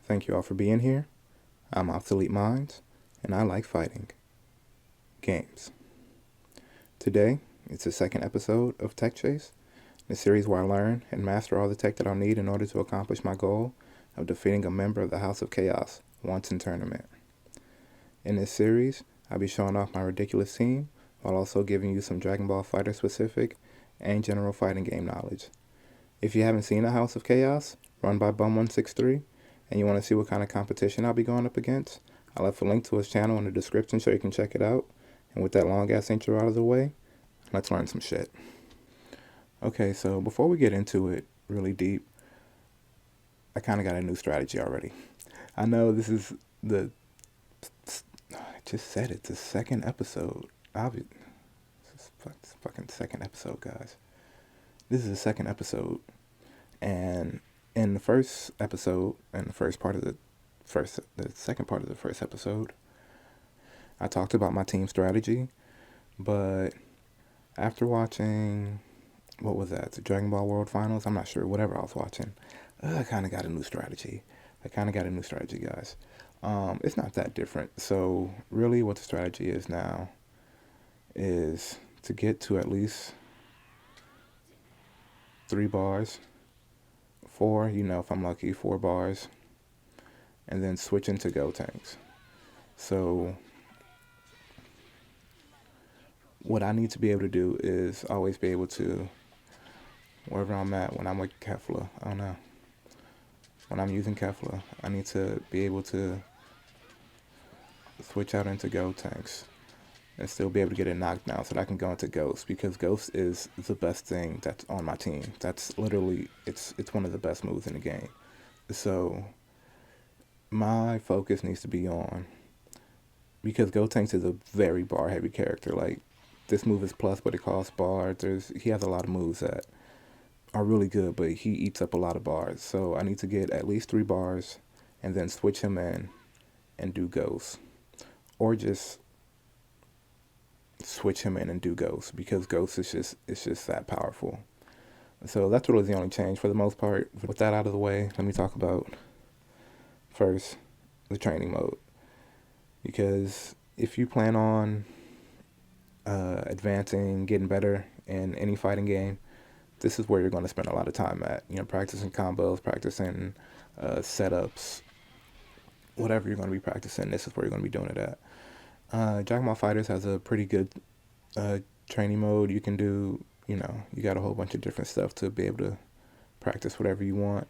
Thank you all for being here. I'm Obsolete Mindz, and I like fighting games. Today, it's the second episode of Tech Chase, the series where I learn and master all the tech that I'll need in order to accomplish my goal of defeating a member of the House of Chaos once in tournament. In this series, I'll be showing off my ridiculous team while also giving you some Dragon Ball Fighter specific and general fighting game knowledge. If you haven't seen the House of Chaos, run by Bum163, and you want to see what kind of competition I'll be going up against, I'll left a link to his channel in the description so you can check it out. And with that long ass intro out of the way, let's learn some shit. Okay, so before we get into it really deep, I kind of got a new strategy already. I know this is I just said it, the second episode. This is fucking second episode, guys. This is the second episode, and in the first episode, and the second part of the first episode, I talked about my team strategy, but after watching, what was that, the Dragon Ball World Finals? I'm not sure, whatever I was watching, I kind of got a new strategy. Guys. It's not that different. So really what the strategy is now is to get to at least 3 bars, 4, if I'm lucky, 4 bars, and then switch into go tanks. So what I need to be able to do is always be able to, wherever I'm at, when I'm with Kefla, I don't know, when I'm using Kefla, I need to be able to switch out into go tanks and still be able to get it knocked down so that I can go into Ghost, because Ghost is the best thing that's on my team. That's literally, it's one of the best moves in the game. So my focus needs to be on, because Gotenks is a very bar heavy character. Like, this move is plus, but it costs bar. He has a lot of moves that are really good, but he eats up a lot of bars. So I need to get at least 3 bars and then switch him in and do Ghost. Or just switch him in and do Ghost, because Ghost is just that powerful. So that's really the only change for the most part. With that out of the way, let me talk about first the training mode. Because if you plan on advancing, getting better in any fighting game, this is where you're going to spend a lot of time at. Practicing combos, practicing setups, whatever you're going to be practicing, this is where you're going to be doing it at. Dragon Ball FighterZ has a pretty good training mode. You can do, you got a whole bunch of different stuff to be able to practice whatever you want.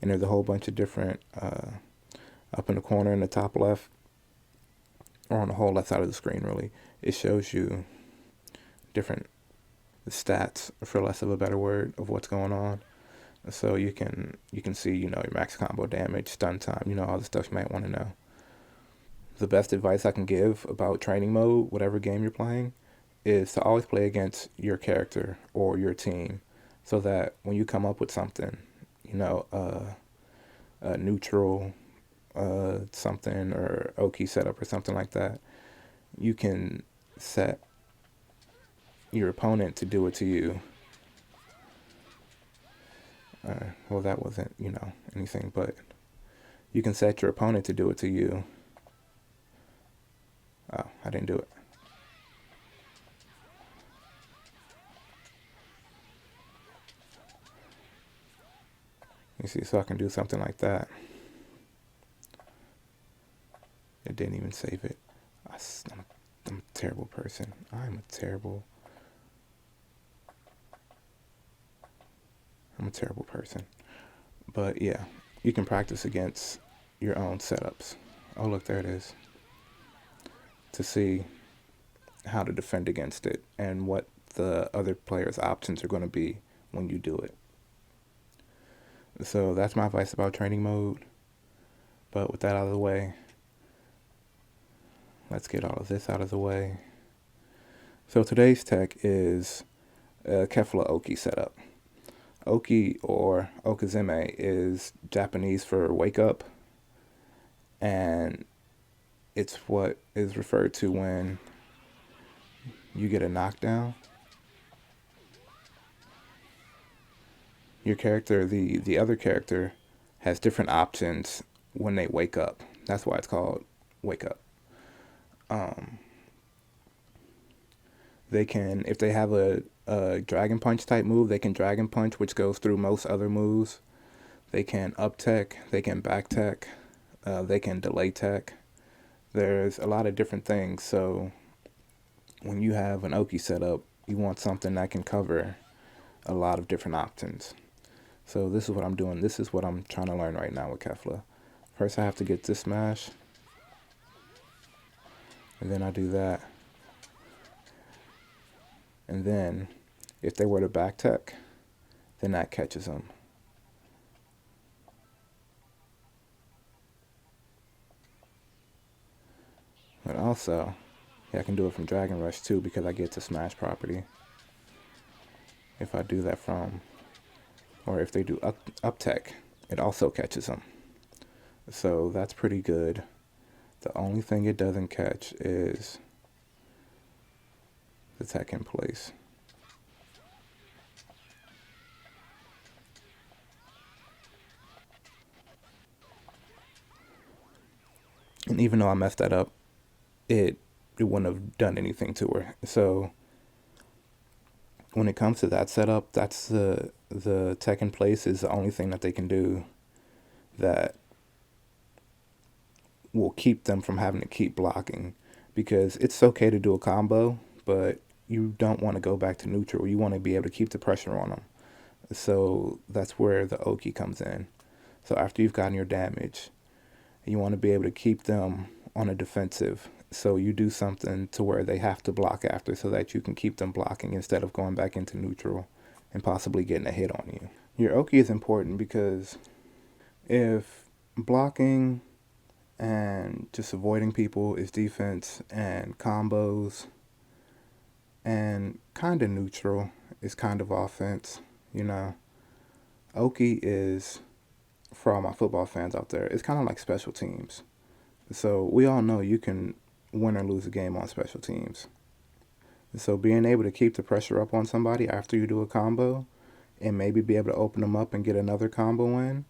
And there's a whole bunch of different, up in the corner in the top left, or on the whole left side of the screen really, it shows you different stats, for less of a better word, of what's going on. So you can see, your max combo damage, stun time, all the stuff you might want to know. The best advice I can give about training mode, whatever game you're playing, is to always play against your character or your team, so that when you come up with something, a neutral something, or Oki setup or something like that, you can set your opponent to do it to you. Well, that wasn't, anything, but you can set your opponent to do it to you. Oh, I didn't do it. You see, so I can do something like that. It didn't even save it. I'm a terrible person. I'm a terrible person. But yeah, you can practice against your own setups. Oh, look, there it is. To see how to defend against it and what the other player's options are going to be when you do it. So that's my advice about training mode. But with that out of the way, let's get all of this out of the way. So today's tech is a Kefla Oki setup. Oki, or Okazeme, is Japanese for wake up, and it's what is referred to when you get a knockdown. Your character, the other character, has different options when they wake up. That's why it's called wake up. Um, they can, if they have a dragon punch type move, they can dragon punch, which goes through most other moves. They can up tech, they can back tech, they can delay tech. There's a lot of different things. So when you have an Oki setup, you want something that can cover a lot of different options. So this is what I'm doing. This is what I'm trying to learn right now with Kefla. First I have to get this smash, and then I do that. And then if they were to back tech, then that catches them. But also, yeah, I can do it from Dragon Rush too because I get to smash property. If I do that from, or if they do up tech, it also catches them. So that's pretty good. The only thing it doesn't catch is the tech in place. And even though I messed that up, it wouldn't have done anything to her. So when it comes to that setup, that's the tech in place is the only thing that they can do that will keep them from having to keep blocking, because it's okay to do a combo, but you don't want to go back to neutral. You want to be able to keep the pressure on them. So that's where the Oki comes in. So after you've gotten your damage, you want to be able to keep them on a defensive. So you do something to where they have to block after so that you can keep them blocking instead of going back into neutral and possibly getting a hit on you. Your Oki is important because if blocking and just avoiding people is defense, and combos and kind of neutral is kind of offense, you know, Oki is, for all my football fans out there, it's kind of like special teams. So we all know you can win or lose a game on special teams. So being able to keep the pressure up on somebody after you do a combo and maybe be able to open them up and get another combo in,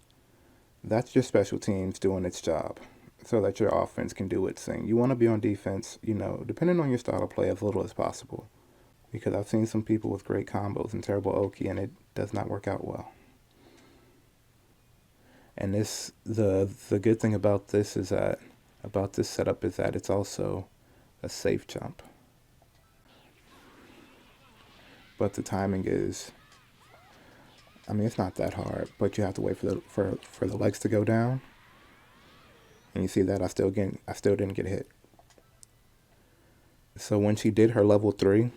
that's your special teams doing its job so that your offense can do its thing. You want to be on defense, you know, depending on your style of play, as little as possible. Because I've seen some people with great combos and terrible Oki, and it does not work out well. And the good thing about this is that about this setup is that it's also a safe jump. But the timing is, I mean, it's not that hard, but you have to wait for the legs to go down. And you see that I still didn't get hit. So when she did her level 3,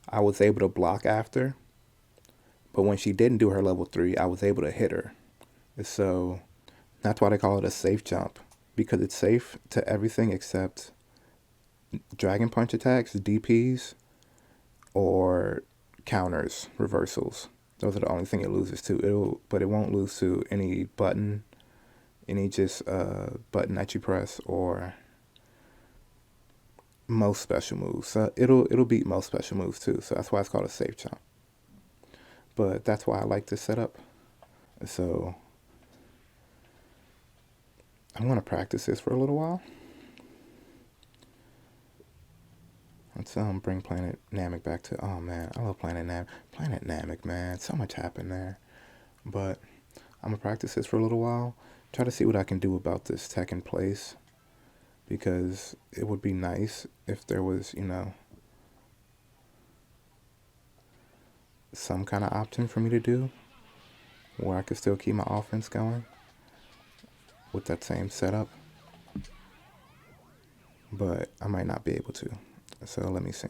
I was able to block after, but when she didn't do her level 3, I was able to hit her. So that's why they call it a safe jump, because it's safe to everything except dragon punch attacks, DPs, or counters, reversals. Those are the only thing it loses to. But it won't lose to any button, any just button that you press, or most special moves. So it'll beat most special moves too. So that's why it's called a safe jump. But that's why I like this setup. So I'm gonna practice this for a little while. Let's bring Planet Namek back to. Oh man, I love Planet Namek. Planet Namek, man, so much happened there. But I'm gonna practice this for a little while. Try to see what I can do about this tech in place, because it would be nice if there was, you know, some kind of option for me to do where I could still keep my offense going with that same setup. But I might not be able to. So let me see.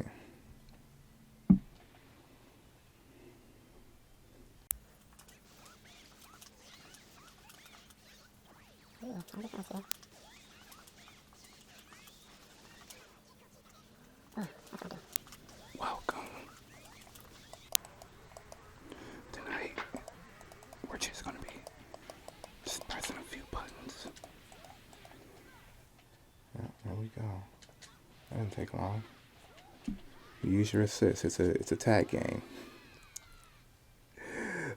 Welcome. Tonight, we're just gonna be just pressing a few buttons. Yeah, there we go. That didn't take long. You use your assist. It's a tag game.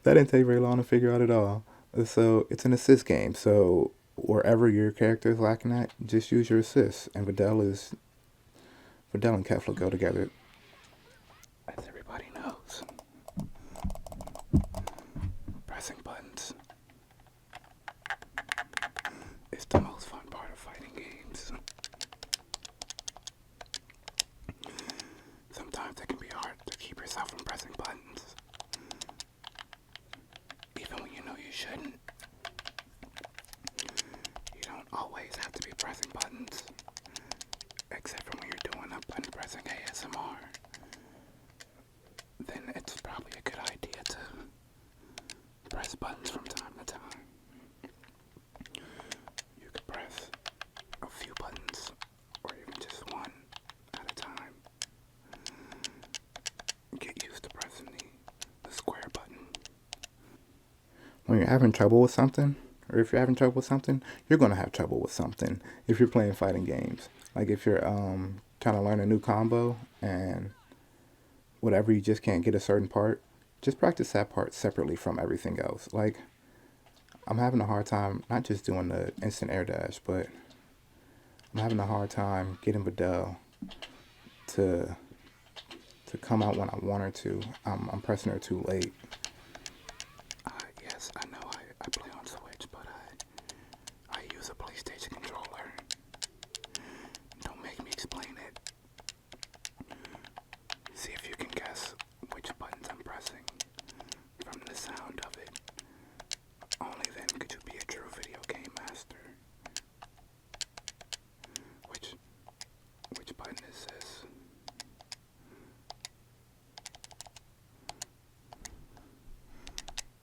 That didn't take very long to figure out at all. So it's an assist game. So wherever your character is lacking at, just use your assist. And Videl and Kefla go together. As everybody knows, pressing buttons is the most fun part of fighting games. Sometimes it can be hard to keep yourself from pressing buttons, even when you know you shouldn't. You don't always have to be pressing buttons, except for when you're doing a button pressing A.S.M.R. Then it's probably a good idea to press buttons from time to time. You could press a few buttons, or even just one at a time. Get used to pressing the square button. When you're having trouble with something, or if you're having trouble with something, you're going to have trouble with something if you're playing fighting games. Like if you're trying to learn a new combo and whatever, you just can't get a certain part, just practice that part separately from everything else. Like, I'm having a hard time not just doing the instant air dash, but I'm having a hard time getting Videl to come out when I want her to. I'm pressing her too late. Yes, I know I play on Switch, but I use a PlayStation controller. Don't make me explain it. See if you can guess which buttons I'm pressing from the sound of it. Only then could you be a true video game master. Which button is this?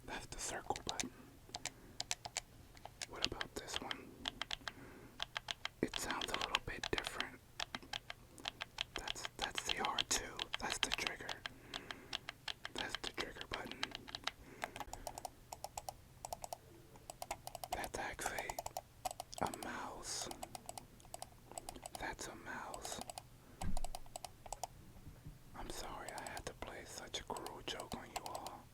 That's the circle button. What about this one? It sounds a little bit different. That's the R2. That's the trigger. That's the trigger button. That's actually a mouse. That's a mouse. I'm sorry I had to play such a cruel joke on you all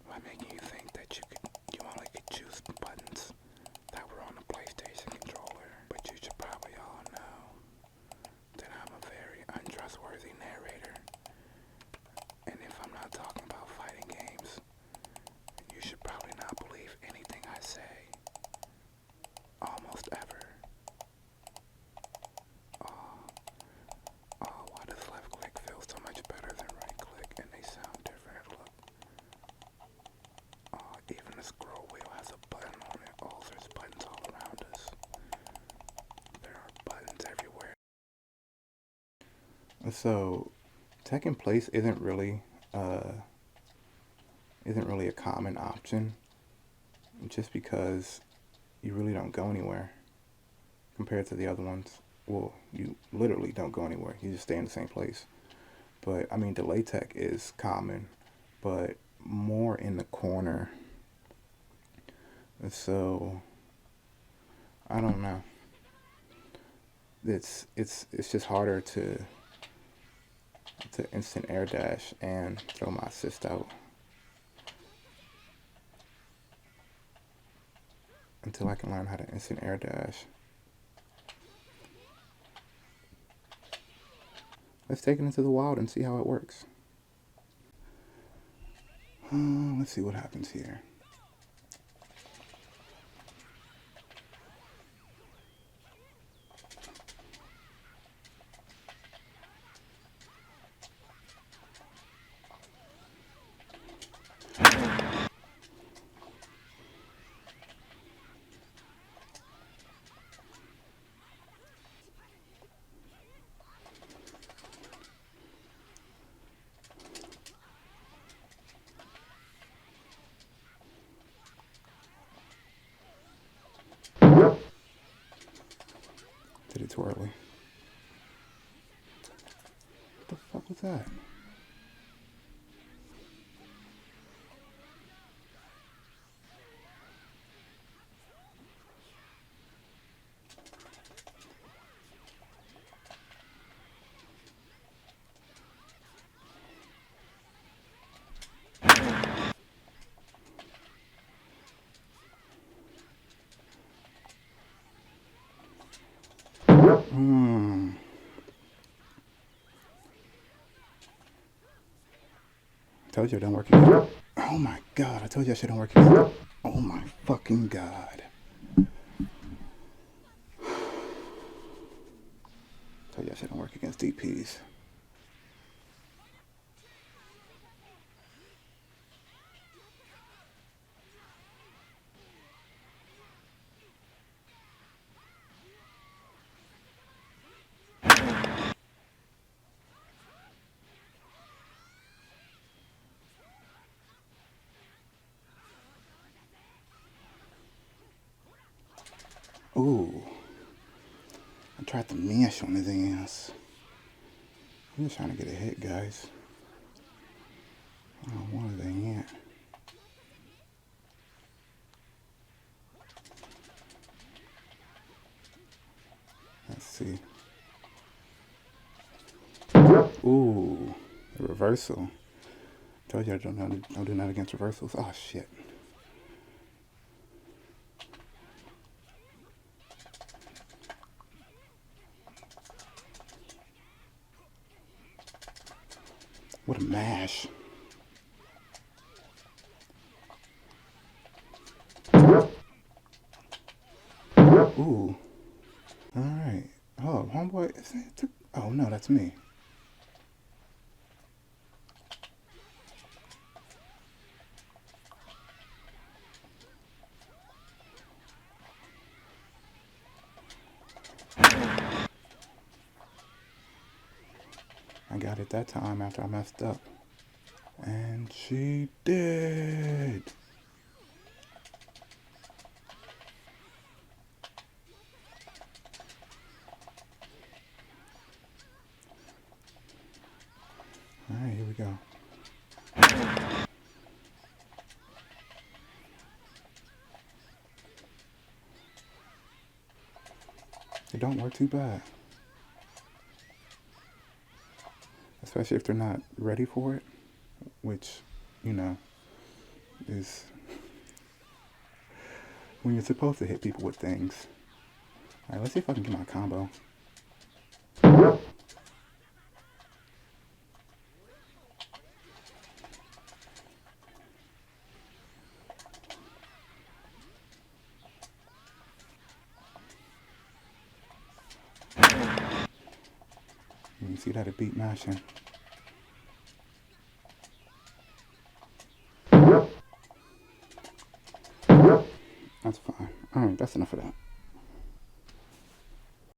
by making you think that you only could choose buttons that were on the PlayStation controller. But you should probably all know that I'm a very untrustworthy narrator. And if I'm not talking about fighting games, you should probably not believe anything I say. Almost ever. Why does left click feel so much better than right click and they sound different? Look. Even the scroll wheel has a button on it. There's buttons all around us. There are buttons everywhere. So, tech in place isn't really a common option, just because you really don't go anywhere compared to the other ones. Well, you literally don't go anywhere. You just stay in the same place. But I mean, delay tech is common, but more in the corner. So I don't know. It's just harder to instant air dash and throw my assist out until I can learn how to instant air dash. Let's take it into the wild and see how it works. Let's see what happens here. Did it too early. What the fuck was that? Told you it don't work again. Oh my god, I told you that shit don't work again. Oh my fucking god. Told you that shit don't work against DPs. Ooh. I tried to mash on his ass. I'm just trying to get a hit, guys. I don't want it yet. Let's see. Ooh. A reversal. Told you I don't do that against reversals. Oh shit. What a mash. Ooh. Alright. Oh, homeboy. Oh no, that's me. I got it that time after I messed up. And she did. Alright, here we go. It don't work too bad. Especially if they're not ready for it, which, you know, is when you're supposed to hit people with things. Alright, let's see if I can get my combo. You see that it beat mashing. That's fine. Alright, that's enough of that.